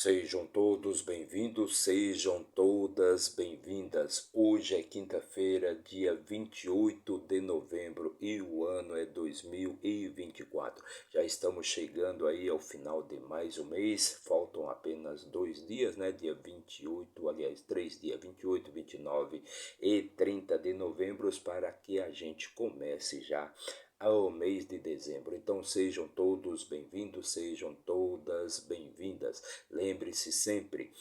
Sejam todos bem-vindos, sejam todas bem-vindas. Hoje é quinta-feira, dia 28 de novembro e o ano é 2024. Já estamos chegando aí ao final de mais um mês, faltam apenas 2 dias, né? Dia 28, aliás, 3 dias, 28, 29 e 30 de novembro, para que a gente comece já ao mês de dezembro. Então sejam todos bem-vindos, sejam todas bem-vindas. Lembre-se sempre,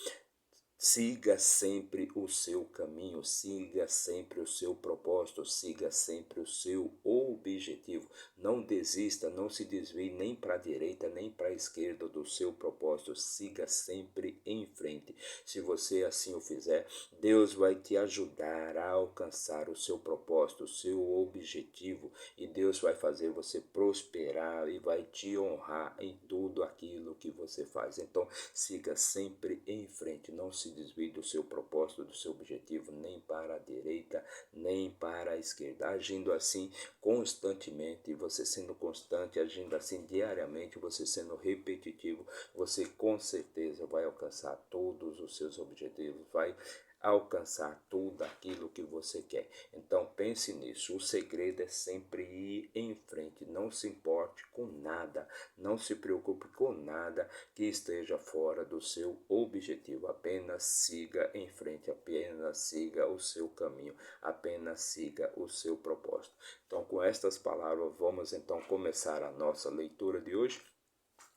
siga sempre o seu caminho, siga sempre o seu propósito, siga sempre o seu objetivo. Não desista, não se desvie nem para a direita nem para a esquerda do seu propósito. Siga sempre em frente. Se você assim o fizer, Deus vai te ajudar a alcançar o seu propósito, o seu objetivo, e Deus vai fazer você prosperar e vai te honrar em tudo aquilo que você faz. Então, siga sempre em frente, não se desvie do seu propósito, do seu objetivo, nem para a direita, nem para a esquerda. Agindo assim constantemente, você sendo constante, agindo assim diariamente, você sendo repetitivo, você com certeza vai alcançar todos os seus objetivos, vai alcançar tudo aquilo que você quer. Então pense nisso, o segredo é sempre ir em frente, não se importe com nada, não se preocupe com nada que esteja fora do seu objetivo, apenas siga em frente, apenas siga o seu caminho, apenas siga o seu propósito. Então com estas palavras vamos então começar a nossa leitura de hoje.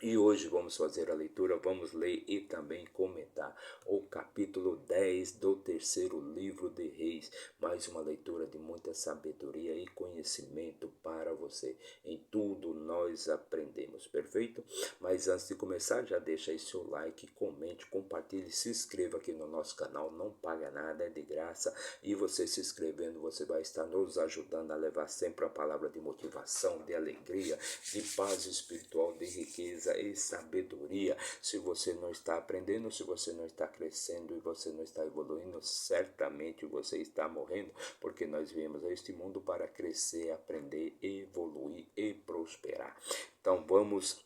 E hoje vamos fazer a leitura, vamos ler e também comentar o capítulo 10 do terceiro livro de Reis. Mais uma leitura de muita sabedoria e conhecimento para você. Em tudo nós aprendemos, perfeito? Mas antes de começar, já deixa aí seu like, comente, compartilhe, se inscreva aqui no nosso canal, não paga nada, é de graça. E você se inscrevendo, você vai estar nos ajudando a levar sempre a palavra de motivação, de alegria, de paz espiritual, de riqueza e sabedoria. Se você não está aprendendo, se você não está crescendo e você não está evoluindo, certamente você está morrendo, porque nós viemos a este mundo para crescer, aprender, evoluir e prosperar. Então vamos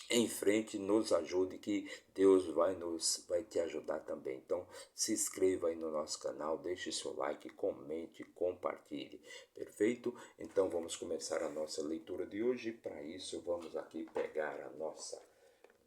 em frente, nos ajude, que Deus vai te ajudar também. Então se inscreva aí no nosso canal, deixe seu like, comente, compartilhe, perfeito? Então vamos começar a nossa leitura de hoje. Para isso vamos aqui pegar a nossa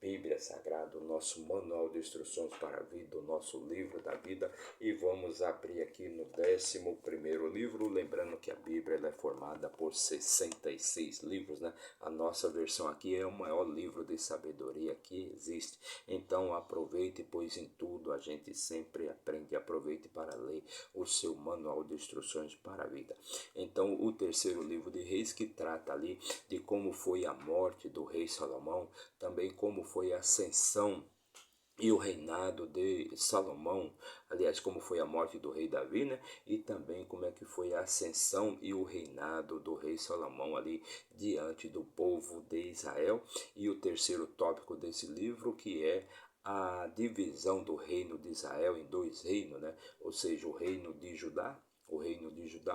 Bíblia Sagrada, o nosso manual de instruções para a vida, o nosso livro da vida, e vamos abrir aqui no 11º livro, lembrando que a Bíblia ela é formada por 66 livros, né? A nossa versão aqui é o maior livro de sabedoria que existe. Então aproveite, pois em tudo a gente sempre aprende. Aproveite para ler o seu manual de instruções para a vida. Então o terceiro livro de Reis, que trata ali de como foi a morte do rei Salomão, também como foi a ascensão e o reinado de Salomão, aliás, como foi a morte do rei Davi, né? E também como é que foi a ascensão e o reinado do rei Salomão ali diante do povo de Israel. E o terceiro tópico desse livro, que é a divisão do reino de Israel em dois reinos, né? Ou seja, o reino de Judá,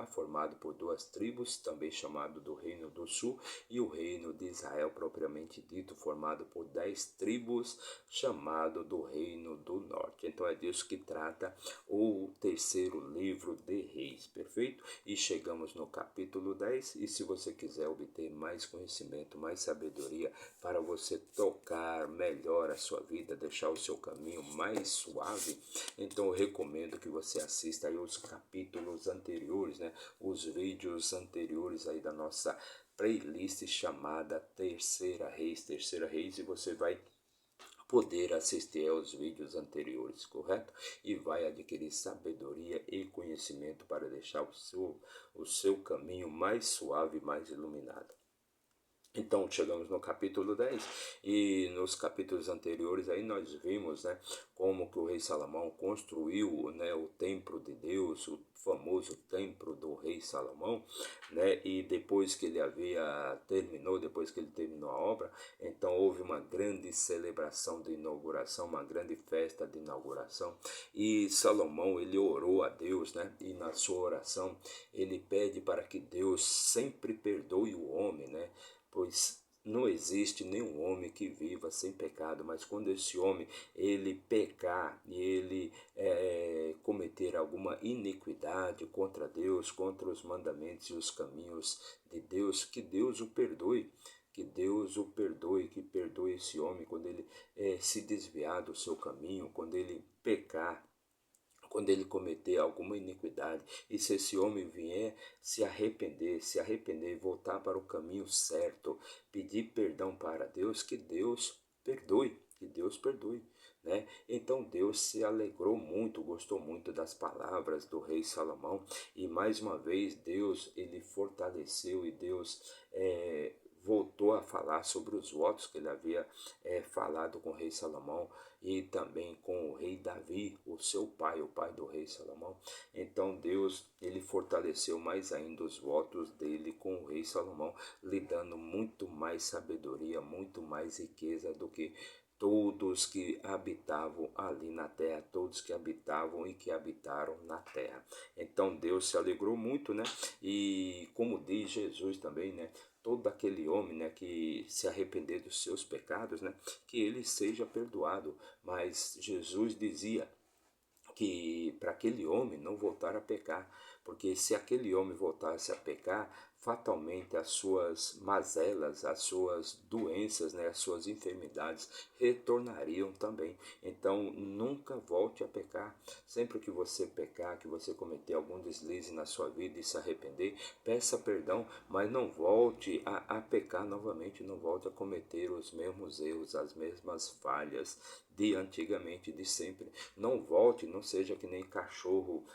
formado por duas tribos, também chamado do Reino do Sul, e o reino de Israel, propriamente dito, formado por 10 tribos, chamado do Reino do Norte. Então é disso que trata o terceiro livro de Reis, perfeito? E chegamos no capítulo 10, e se você quiser obter mais conhecimento, mais sabedoria, para você tocar melhor a sua vida, deixar o seu caminho mais suave, então eu recomendo que você assista aí os capítulos anteriores, né? Os vídeos anteriores aí da nossa playlist chamada Terceira Reis, e você vai poder assistir aos vídeos anteriores, correto? E vai adquirir sabedoria e conhecimento para deixar o seu caminho mais suave, mais iluminado. Então chegamos no capítulo 10, e nos capítulos anteriores aí nós vimos, né, como que o rei Salomão construiu, né, o templo de Deus, o famoso templo do rei Salomão, né? E depois que depois que ele terminou a obra, então houve uma grande celebração de inauguração, uma grande festa de inauguração, e Salomão ele orou a Deus, né? E na sua oração ele pede para que Deus sempre perdoe o homem, né? Pois não existe nenhum homem que viva sem pecado, mas quando esse homem ele pecar e ele cometer alguma iniquidade contra Deus, contra os mandamentos e os caminhos de Deus, que Deus o perdoe. Que Deus o perdoe, que perdoe esse homem quando ele se desviar do seu caminho, quando ele pecar, quando ele cometer alguma iniquidade, e se esse homem vier se arrepender e voltar para o caminho certo, pedir perdão para Deus, que Deus perdoe, né? Então Deus se alegrou muito, gostou muito das palavras do rei Salomão, e mais uma vez Deus ele fortaleceu e Deus voltou a falar sobre os votos que ele havia falado com o rei Salomão e também com o rei Davi, o seu pai, o pai do rei Salomão. Então Deus ele fortaleceu mais ainda os votos dele com o rei Salomão, lhe dando muito mais sabedoria, muito mais riqueza do que todos que habitavam ali na terra, todos que habitavam e que habitaram na terra. Então Deus se alegrou muito, né? E como diz Jesus também, né? Todo aquele homem, né, que se arrepender dos seus pecados, né, que ele seja perdoado. Mas Jesus dizia que para aquele homem não voltar a pecar, porque se aquele homem voltasse a pecar, fatalmente as suas mazelas, as suas doenças, né, as suas enfermidades retornariam também. Então nunca volte a pecar. Sempre que você pecar, que você cometer algum deslize na sua vida e se arrepender, peça perdão, mas não volte a pecar novamente, não volte a cometer os mesmos erros, as mesmas falhas de antigamente, de sempre. Não volte, não seja que nem cachorro,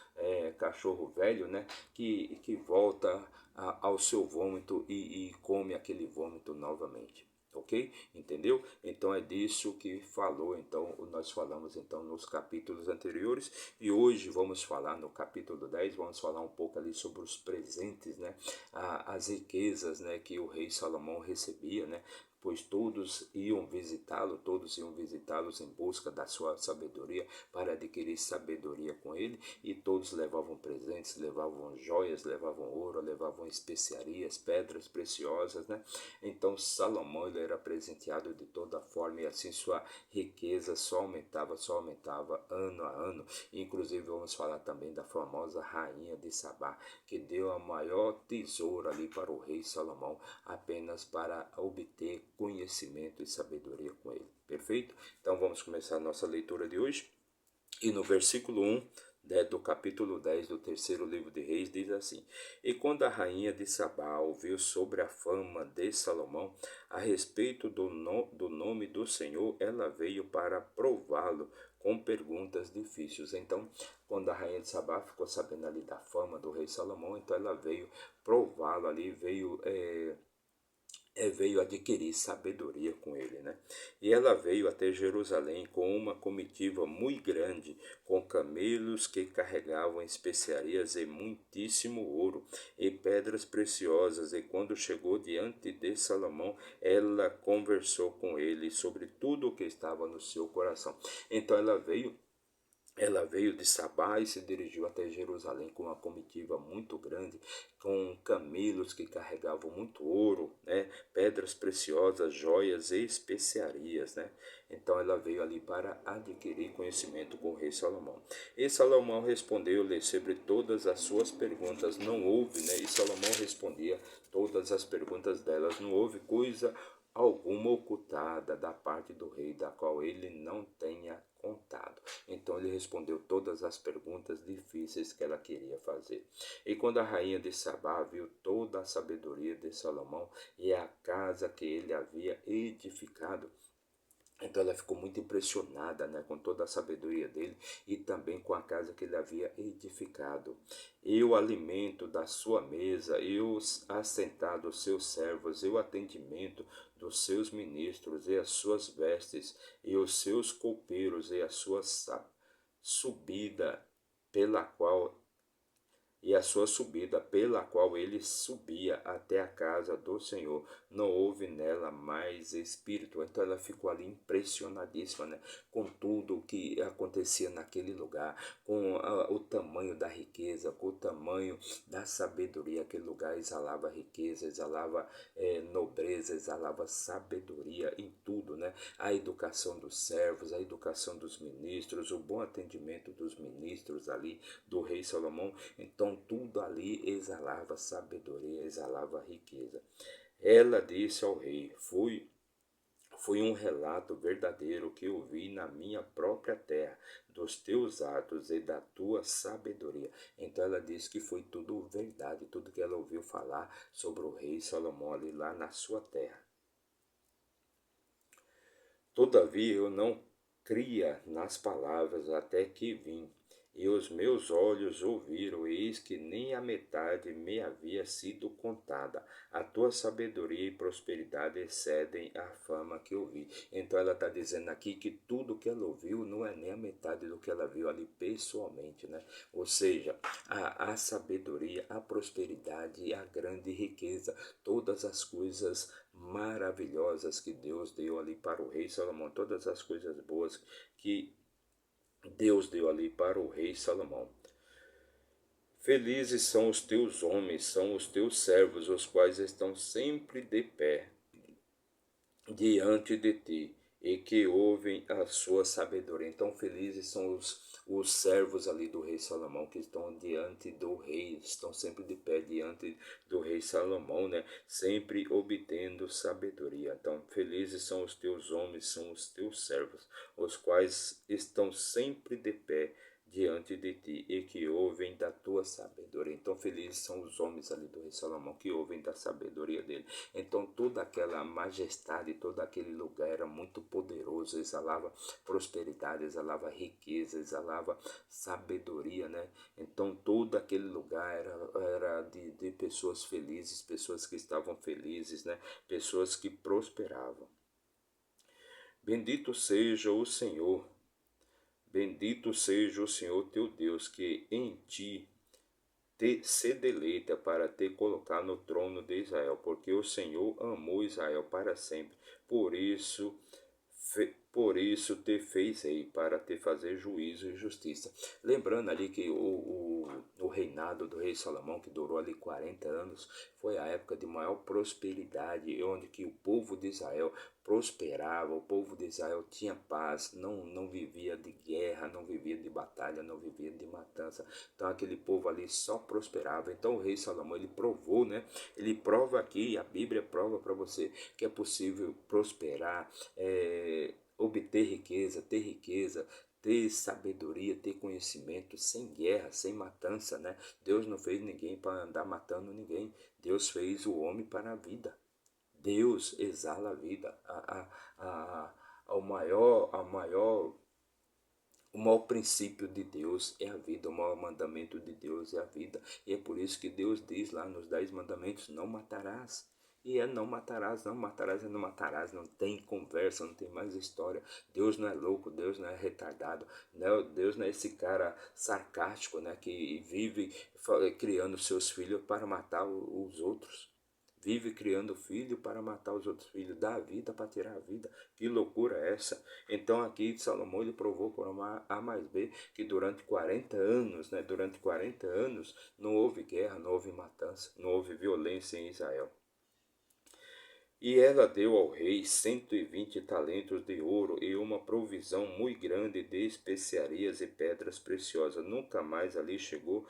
cachorro velho, né? Que volta ao seu vômito e come aquele vômito novamente. Ok? Entendeu? Então é disso que falou, então nós falamos então nos capítulos anteriores, e hoje vamos falar no capítulo 10, vamos falar um pouco ali sobre os presentes, né? As riquezas, né, que o rei Salomão recebia, né? Pois todos iam visitá-los em busca da sua sabedoria, para adquirir sabedoria com ele, e todos levavam presentes, levavam joias, levavam ouro, levavam especiarias, pedras preciosas, né? Então Salomão ele era presenteado de toda forma, e assim sua riqueza só aumentava ano a ano. Inclusive vamos falar também da famosa rainha de Sabá, que deu a maior tesouro ali para o rei Salomão, apenas para obter conhecimento e sabedoria com ele. Perfeito? Então vamos começar a nossa leitura de hoje. E no versículo 1 do capítulo 10 do terceiro livro de Reis diz assim: E quando a rainha de Sabá ouviu sobre a fama de Salomão a respeito do nome do Senhor, ela veio para prová-lo com perguntas difíceis. Então, quando a rainha de Sabá ficou sabendo ali da fama do rei Salomão, então ela veio prová-lo ali, veio adquirir sabedoria com ele, né? E ela veio até Jerusalém com uma comitiva muito grande, com camelos que carregavam especiarias e muitíssimo ouro e pedras preciosas. E quando chegou diante de Salomão, ela conversou com ele sobre tudo o que estava no seu coração. Então ela veio de Sabá e se dirigiu até Jerusalém com uma comitiva muito grande, com camelos que carregavam muito ouro, né, pedras preciosas, joias e especiarias, né? Então ela veio ali para adquirir conhecimento com o rei Salomão. E Salomão respondeu-lhe sobre todas as suas perguntas. Não houve, né? E Salomão respondia todas as perguntas delas. Não houve coisa alguma ocultada da parte do rei, da qual ele não tenha contado. Então ele respondeu todas as perguntas difíceis que ela queria fazer. E quando a rainha de Sabá viu toda a sabedoria de Salomão e a casa que ele havia edificado, então ela ficou muito impressionada, né, com toda a sabedoria dele e também com a casa que ele havia edificado. E o alimento da sua mesa, e os assentados dos seus servos, e o atendimento dos seus ministros, e as suas vestes, e os seus copeiros, e a sua subida pela qual e a sua subida, pela qual ele subia até a casa do Senhor, não houve nela mais espírito. Então ela ficou ali impressionadíssima, né, com tudo o que acontecia naquele lugar, com o tamanho da riqueza, com o tamanho da sabedoria. Aquele lugar exalava riqueza, exalava nobreza, exalava sabedoria em tudo, né? A educação dos servos, a educação dos ministros, o bom atendimento dos ministros ali, do rei Salomão. Então tudo ali exalava sabedoria, exalava riqueza. Ela disse ao rei: foi um relato verdadeiro que eu vi na minha própria terra, dos teus atos e da tua sabedoria. Então ela disse que foi tudo verdade, tudo que ela ouviu falar sobre o rei Salomão ali lá na sua terra. Todavia eu não cria nas palavras até que vim, e os meus olhos ouviram, eis que nem a metade me havia sido contada. A tua sabedoria e prosperidade excedem a fama que eu vi. Então ela está dizendo aqui que tudo que ela ouviu não é nem a metade do que ela viu ali pessoalmente, né? Ou seja, a sabedoria, a prosperidade e a grande riqueza, todas as coisas maravilhosas que Deus deu ali para o rei Salomão, todas as coisas boas que Deus deu ali para o rei Salomão. Felizes são os teus homens, são os teus servos, os quais estão sempre de pé diante de ti e que ouvem a sua sabedoria. Então felizes são os servos ali do rei Salomão, que estão diante do rei, estão sempre de pé diante do rei Salomão, né? Sempre obtendo sabedoria. Então felizes são os teus homens, são os teus servos, os quais estão sempre de pé diante de ti e que ouvem da tua sabedoria. Então felizes são os homens ali do rei Salomão que ouvem da sabedoria dele. Então toda aquela majestade, todo aquele lugar era muito poderoso, exalava prosperidade, exalava riqueza, exalava sabedoria, né? Então todo aquele lugar era de pessoas felizes, pessoas que estavam felizes, né? Pessoas que prosperavam. Bendito seja o Senhor, bendito seja o Senhor teu Deus, que em ti se deleita para te colocar no trono de Israel, porque o Senhor amou Israel para sempre. Por isso te fez rei, para te fazer juízo e justiça. Lembrando ali que o reinado do rei Salomão, que durou ali 40 anos, foi a época de maior prosperidade, onde que o povo de Israel prosperava, o povo de Israel tinha paz, não vivia de guerra, não vivia de batalha, não vivia de matança. Então aquele povo ali só prosperava. Então o rei Salomão, ele provou, né? Ele prova aqui, a Bíblia prova para você que é possível prosperar, obter riqueza, ter sabedoria, ter conhecimento, sem guerra, sem matança, né? Deus não fez ninguém para andar matando ninguém. Deus fez o homem para a vida. Deus exala a vida. O maior princípio de Deus é a vida, o maior mandamento de Deus é a vida. E é por isso que Deus diz lá nos 10 mandamentos, não matarás. E é não matarás, não matarás, é não matarás, não tem conversa, não tem mais história. Deus não é louco, Deus não é retardado, Deus não é esse cara sarcástico, né, que vive criando seus filhos para matar os outros. Vive criando filho para matar os outros filhos, dá a vida para tirar a vida. Que loucura é essa? Então aqui Salomão ele provou por A mais B que durante 40 anos, né, durante 40 anos não houve guerra, não houve matança, não houve violência em Israel. E ela deu ao rei 120 talentos de ouro e uma provisão muito grande de especiarias e pedras preciosas. Nunca mais ali chegou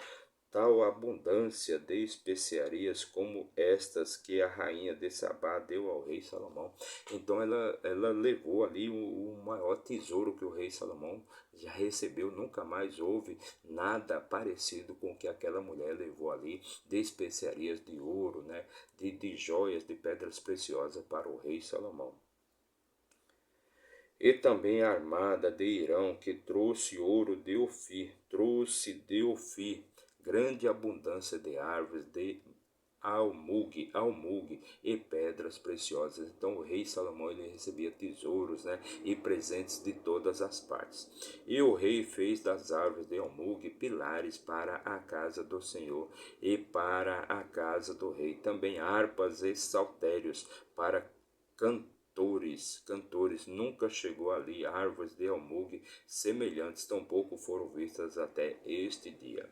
tal abundância de especiarias como estas que a rainha de Sabá deu ao rei Salomão. Então ela levou ali o maior tesouro que o rei Salomão já recebeu. Nunca mais houve nada parecido com o que aquela mulher levou ali de especiarias de ouro, né? de joias, de pedras preciosas para o rei Salomão. E também a armada de Irão, que trouxe ouro de Ofir, grande abundância de árvores, de almugue e pedras preciosas. Então o rei Salomão ele recebia tesouros, né, e presentes de todas as partes. E o rei fez das árvores de almugue pilares para a casa do Senhor e para a casa do rei. Também harpas e saltérios para cantores, nunca chegou ali árvores de almugue semelhantes, tampouco foram vistas até este dia.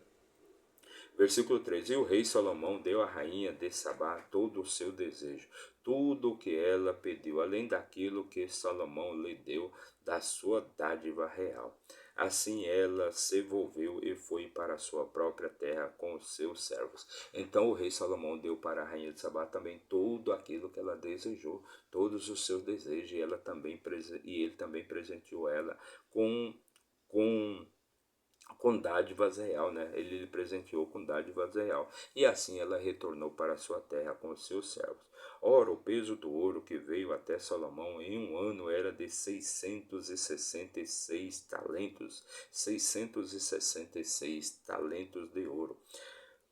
Versículo 3: E o rei Salomão deu à rainha de Sabá todo o seu desejo, tudo o que ela pediu, além daquilo que Salomão lhe deu da sua dádiva real. Assim ela se volveu e foi para a sua própria terra com os seus servos. Então o rei Salomão deu para a rainha de Sabá também tudo aquilo que ela desejou, todos os seus desejos, e ele também presenteou ela com com dádivas real, né? Ele lhe presenteou com dádivas real. E assim ela retornou para sua terra com os seus servos. Ora, o peso do ouro que veio até Salomão em um ano era de 666 talentos, 666 talentos de ouro.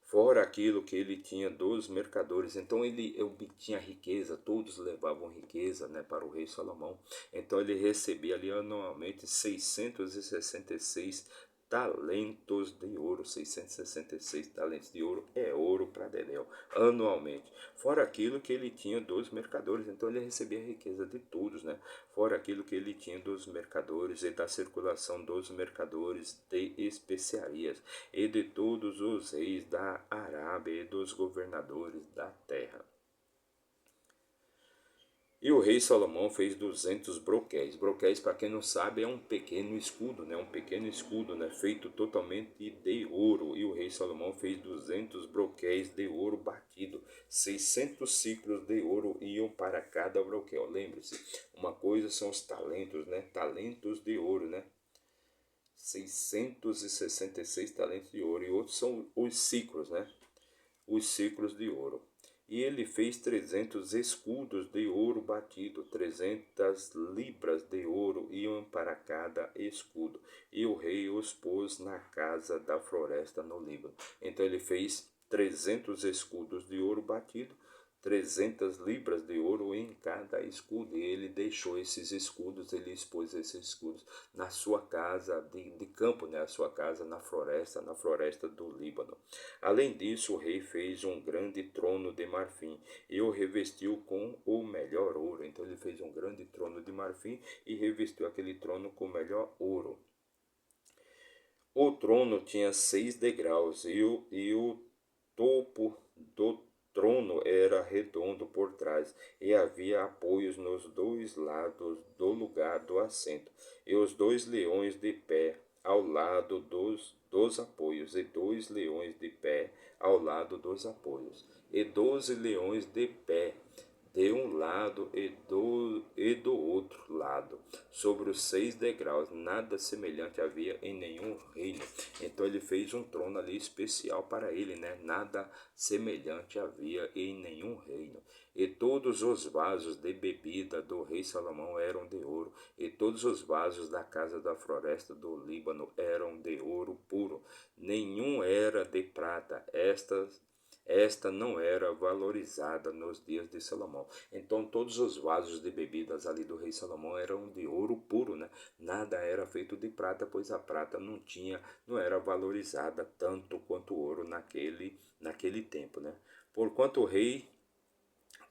Fora aquilo que ele tinha dos mercadores, então ele obtinha riqueza, todos levavam riqueza, né, para o rei Salomão. Então ele recebia ali anualmente 666 talentos de ouro, 666 talentos de ouro é ouro para Dedéu, anualmente. Fora aquilo que ele tinha dos mercadores, então ele recebia a riqueza de todos, né? Fora aquilo que ele tinha dos mercadores e da circulação dos mercadores de especiarias e de todos os reis da Arábia e dos governadores da terra. E o rei Salomão fez 200 broquéis. Broquéis, para quem não sabe, é um pequeno escudo, né? Um pequeno escudo, né? Feito totalmente de ouro. E o rei Salomão fez 200 broquéis de ouro batido. 600 ciclos de ouro iam para cada broquel. Lembre-se, uma coisa são os talentos, né? Talentos de ouro, né? 666 talentos de ouro. E outros são os ciclos, né? Os ciclos de ouro. E ele fez 300 escudos de ouro batido, 300 libras de ouro iam para cada escudo. E o rei os pôs na casa da floresta no Líbano. Então ele fez 300 escudos de ouro batido, 300 libras de ouro em cada escudo. E ele deixou esses escudos, ele expôs esses escudos na sua casa de campo, né? A sua casa na floresta do Líbano. Além disso, o rei fez um grande trono de marfim e o revestiu com o melhor ouro. Então ele fez um grande trono de marfim e revestiu aquele trono com o melhor ouro. O trono tinha 6 degraus e o topo do trono era redondo por trás e havia apoios nos dois lados do lugar do assento e os 2 leões de pé ao lado dos apoios e 2 leões de pé ao lado dos apoios e 12 leões de pé de um lado e do outro lado, sobre os 6 degraus. Nada semelhante havia em nenhum reino. Então ele fez um trono ali especial para ele, né? Nada semelhante havia em nenhum reino. E todos os vasos de bebida do rei Salomão eram de ouro, e todos os vasos da casa da floresta do Líbano eram de ouro puro. Nenhum era de prata. Esta não era valorizada nos dias de Salomão. Então todos os vasos de bebidas ali do rei Salomão eram de ouro puro, né? Nada era feito de prata, pois a prata não era valorizada tanto quanto o ouro naquele tempo, né? Porquanto o rei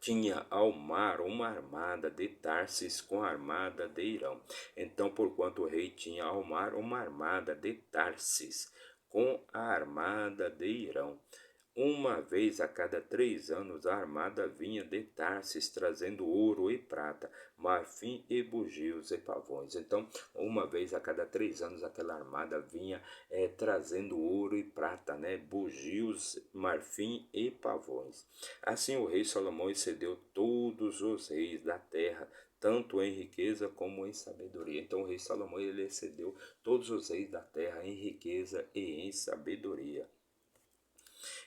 tinha ao mar uma armada de Tarsis com a armada de Irão. Então, porquanto o rei tinha ao mar uma armada de Tarsis com a armada de Irão, uma vez a cada 3 anos a armada vinha de Tarsis trazendo ouro e prata, marfim e bugios e pavões. Então, uma vez a cada 3 anos aquela armada vinha trazendo ouro e prata, né? Bugios, marfim e pavões. Assim o rei Salomão excedeu todos os reis da terra, tanto em riqueza como em sabedoria. Então o rei Salomão ele excedeu todos os reis da terra em riqueza e em sabedoria.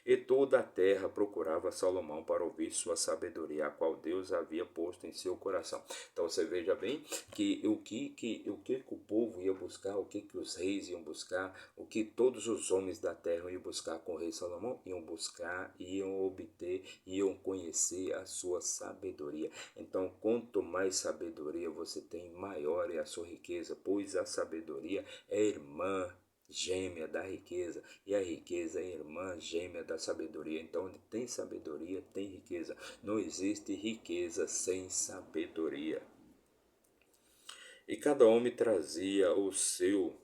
E toda a terra procurava Salomão para ouvir sua sabedoria, a qual Deus havia posto em seu coração. Então você veja bem que o que o povo ia buscar, o que os reis iam buscar, o que todos os homens da terra iam buscar com o rei Salomão, iam buscar, iam obter, iam conhecer a sua sabedoria. Então, quanto mais sabedoria você tem, maior é a sua riqueza, pois a sabedoria é irmã gêmea da riqueza, e a riqueza é irmã gêmea da sabedoria. Então, onde tem sabedoria, tem riqueza. Não existe riqueza sem sabedoria. E cada homem trazia o seu,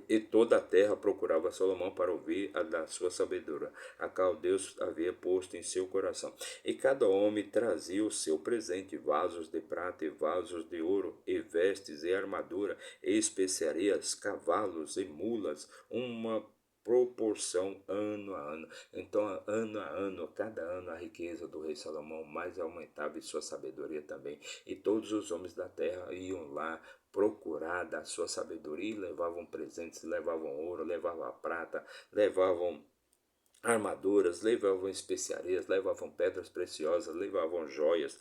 e toda a terra procurava Salomão para ouvir a da sua sabedoria, a qual Deus havia posto em seu coração. E cada homem trazia o seu presente, vasos de prata e vasos de ouro, e vestes e armadura, e especiarias, cavalos e mulas, uma proporção ano a ano. Então, ano a ano, cada ano, a riqueza do rei Salomão mais aumentava e sua sabedoria também. E todos os homens da terra iam lá procurar da sua sabedoria, levavam presentes, levavam ouro, levavam prata, levavam armaduras, levavam especiarias, levavam pedras preciosas, levavam joias,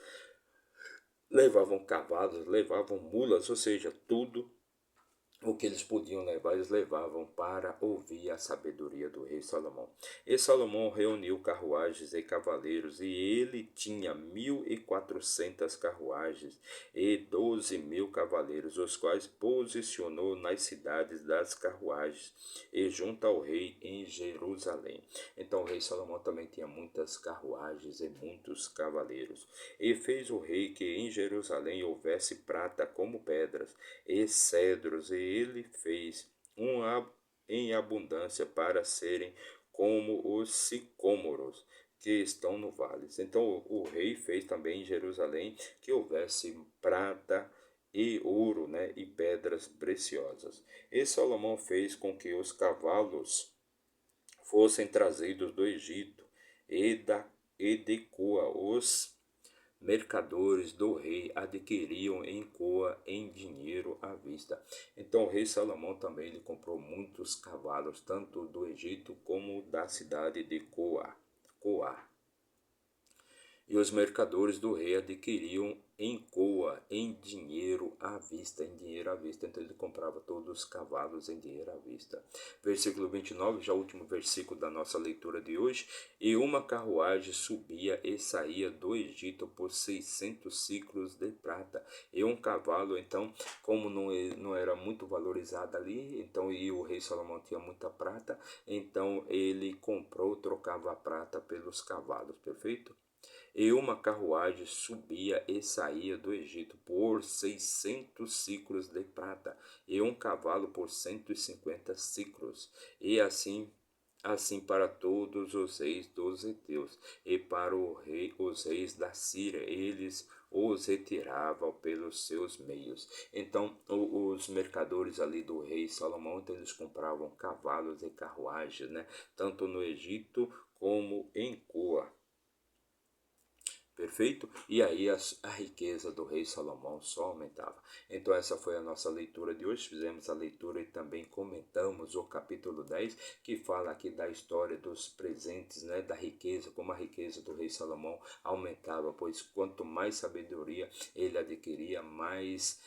levavam cavalos, levavam mulas, ou seja, tudo o que eles podiam levar, eles levavam para ouvir a sabedoria do rei Salomão. E Salomão reuniu carruagens e cavaleiros, e ele tinha 1.400 carruagens e 12.000 cavaleiros, os quais posicionou nas cidades das carruagens e junto ao rei em Jerusalém. Então o rei Salomão também tinha muitas carruagens e muitos cavaleiros. E fez o rei que em Jerusalém houvesse prata como pedras, e cedros, e ele fez em abundância para serem como os sicômoros que estão no vale. Então o rei fez também em Jerusalém que houvesse prata e ouro, né, e pedras preciosas. E Salomão fez com que os cavalos fossem trazidos do Egito e de Cua. Os mercadores do rei adquiriam em Coa em dinheiro à vista. Então o rei Salomão também ele comprou muitos cavalos, tanto do Egito como da cidade de Coa. E os mercadores do rei adquiriam em Coa em dinheiro à vista, em dinheiro à vista. Então ele comprava todos os cavalos em dinheiro à vista. Versículo 29, já o último versículo da nossa leitura de hoje. E uma carruagem subia e saía do Egito por 600 ciclos de prata. E um cavalo, então, como não era muito valorizado ali, então, e o rei Salomão tinha muita prata, então ele comprou, trocava a prata pelos cavalos, perfeito? E uma carruagem subia e saía do Egito por 600 ciclos de prata, e um cavalo por 150 ciclos, e assim para todos os reis dos heteus, e para os reis da Síria, eles os retiravam pelos seus meios. Então, os mercadores ali do rei Salomão, então, eles compravam cavalos e carruagens, né? Tanto no Egito como em Coa. Perfeito? E aí a riqueza do rei Salomão só aumentava. Então essa foi a nossa leitura de hoje. Fizemos a leitura e também comentamos o capítulo 10, que fala aqui da história dos presentes, né, da riqueza, como a riqueza do rei Salomão aumentava, pois quanto mais sabedoria ele adquiria, mais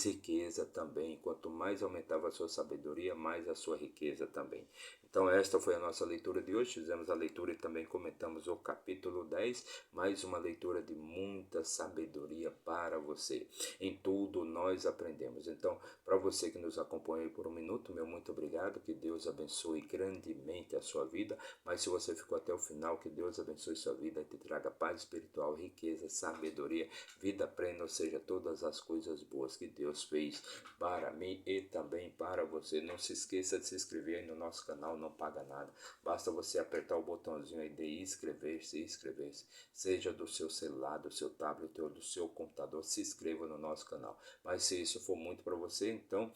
riqueza também. Quanto mais aumentava a sua sabedoria, mais a sua riqueza também. Então esta foi a nossa leitura de hoje. Fizemos a leitura e também comentamos o capítulo 10, mais uma leitura de muita sabedoria para você. Em tudo nós aprendemos. Então, para você que nos acompanha por um minuto, meu muito obrigado. Que Deus abençoe grandemente a sua vida. Mas se você ficou até o final, que Deus abençoe sua vida e te traga paz espiritual, riqueza, sabedoria, vida plena, ou seja, todas as coisas boas que Deus fez para mim e também para você. Não se esqueça de se inscrever aí no nosso canal, não paga nada. Basta você apertar o botãozinho aí de inscrever-se, seja do seu celular, do seu tablet ou do seu computador, se inscreva no nosso canal. Mas se isso for muito para você, então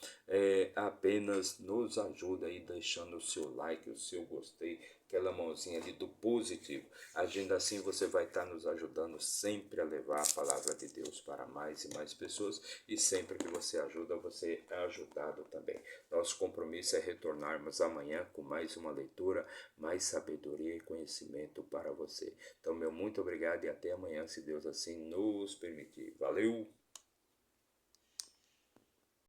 apenas nos ajuda aí deixando o seu like, o seu gostei, aquela mãozinha ali do positivo. Agindo assim, você vai estar nos ajudando sempre a levar a palavra de Deus para mais e mais pessoas, e sempre que você ajuda, você é ajudado também. também. Nosso compromisso é retornarmos amanhã com mais uma leitura, mais sabedoria e conhecimento para você. Então, meu muito obrigado e até amanhã, se Deus assim nos permitir. Valeu!